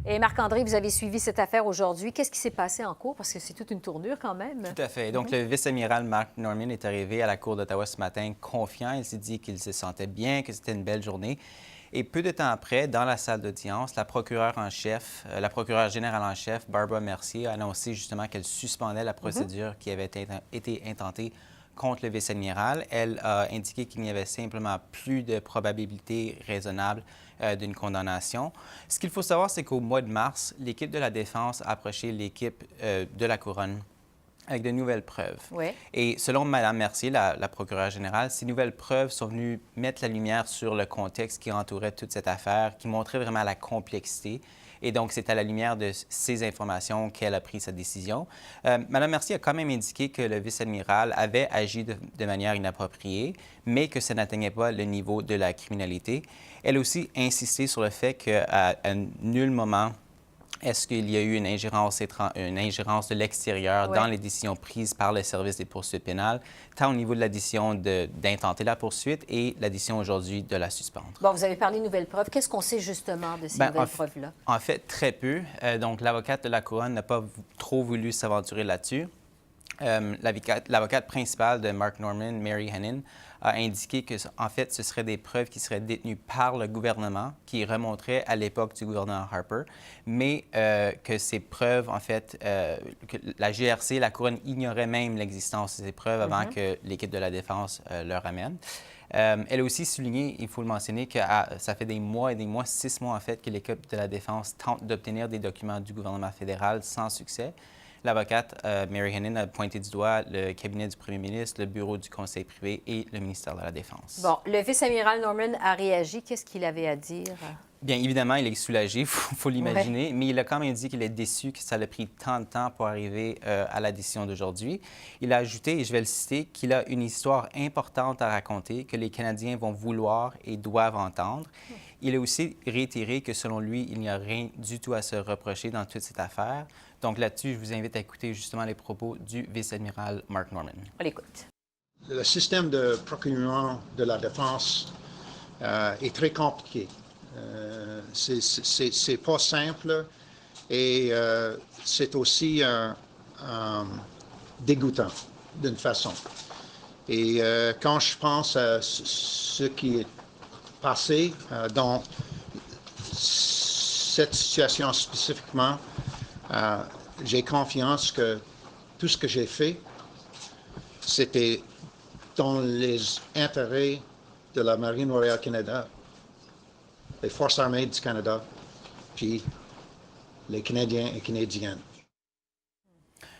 Et Marc-André, vous avez suivi cette affaire aujourd'hui. Qu'est-ce qui s'est passé en cours? Parce que c'est toute une tournure quand même. Tout à fait. Donc, le vice-amiral Mark Norman est arrivé à la Cour d'Ottawa ce matin confiant. Il s'est dit qu'il se sentait bien, que c'était une belle journée. Et peu de temps après, dans la salle d'audience, la procureure générale en chef, Barbara Mercier, a annoncé justement qu'elle suspendait la procédure qui avait été intentée contre le vice-amiral. Elle a indiqué qu'il n'y avait simplement plus de probabilité raisonnable d'une condamnation. Ce qu'il faut savoir, c'est qu'au mois de mars, l'équipe de la Défense a approché l'équipe de la Couronne avec de nouvelles preuves. Oui. Et selon Mme Mercier, la procureure générale, ces nouvelles preuves sont venues mettre la lumière sur le contexte qui entourait toute cette affaire, qui montrait vraiment la complexité. Et donc, c'est à la lumière de ces informations qu'elle a pris sa décision. Mme Mercier a quand même indiqué que le vice-amiral avait agi de manière inappropriée, mais que ça n'atteignait pas le niveau de la criminalité. Elle a aussi insisté sur le fait qu'à nul moment est-ce qu'il y a eu une ingérence de l'extérieur dans les décisions prises par le service des poursuites pénales, tant au niveau de la décision d'intenter la poursuite et la décision aujourd'hui de la suspendre? Bon, vous avez parlé de nouvelles preuves. Qu'est-ce qu'on sait justement de ces nouvelles preuves-là? En fait, très peu. Donc, l'avocate de la Couronne n'a pas trop voulu s'aventurer là-dessus. L'avocate principale de Mark Norman, Mary Henin, a indiqué que, en fait, ce seraient des preuves qui seraient détenues par le gouvernement, qui remonteraient à l'époque du gouverneur Harper, mais que ces preuves, en fait, que la GRC, la Couronne, ignorait même l'existence de ces preuves avant que l'équipe de la Défense leur amène. Elle a aussi souligné, il faut le mentionner, que ça fait des mois et des mois, 6 mois en fait, que l'équipe de la Défense tente d'obtenir des documents du gouvernement fédéral sans succès. L'avocate Mary Henin a pointé du doigt le cabinet du premier ministre, le bureau du conseil privé et le ministère de la Défense. Bon, le vice-amiral Norman a réagi. Qu'est-ce qu'il avait à dire? Bien évidemment, il est soulagé, il faut l'imaginer, mais il a quand même dit qu'il est déçu que ça a pris tant de temps pour arriver à la décision d'aujourd'hui. Il a ajouté, et je vais le citer, qu'il a une histoire importante à raconter que les Canadiens vont vouloir et doivent entendre. Il a aussi réitéré que, selon lui, il n'y a rien du tout à se reprocher dans toute cette affaire. Donc là-dessus, je vous invite à écouter justement les propos du vice-amiral Mark Norman. On l'écoute. Le système de procurement de la Défense est très compliqué. C'est pas simple et c'est aussi dégoûtant d'une façon. Et quand je pense à ce qui est passé dans cette situation spécifiquement, j'ai confiance que tout ce que j'ai fait, c'était dans les intérêts de la Marine Royale Canada, les Forces armées du Canada, puis les Canadiens et Canadiennes.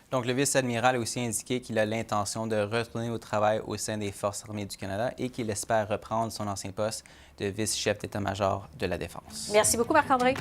Donc, le vice-amiral a aussi indiqué qu'il a l'intention de retourner au travail au sein des Forces armées du Canada et qu'il espère reprendre son ancien poste de vice-chef d'état-major de la Défense. Merci beaucoup, Marc-André.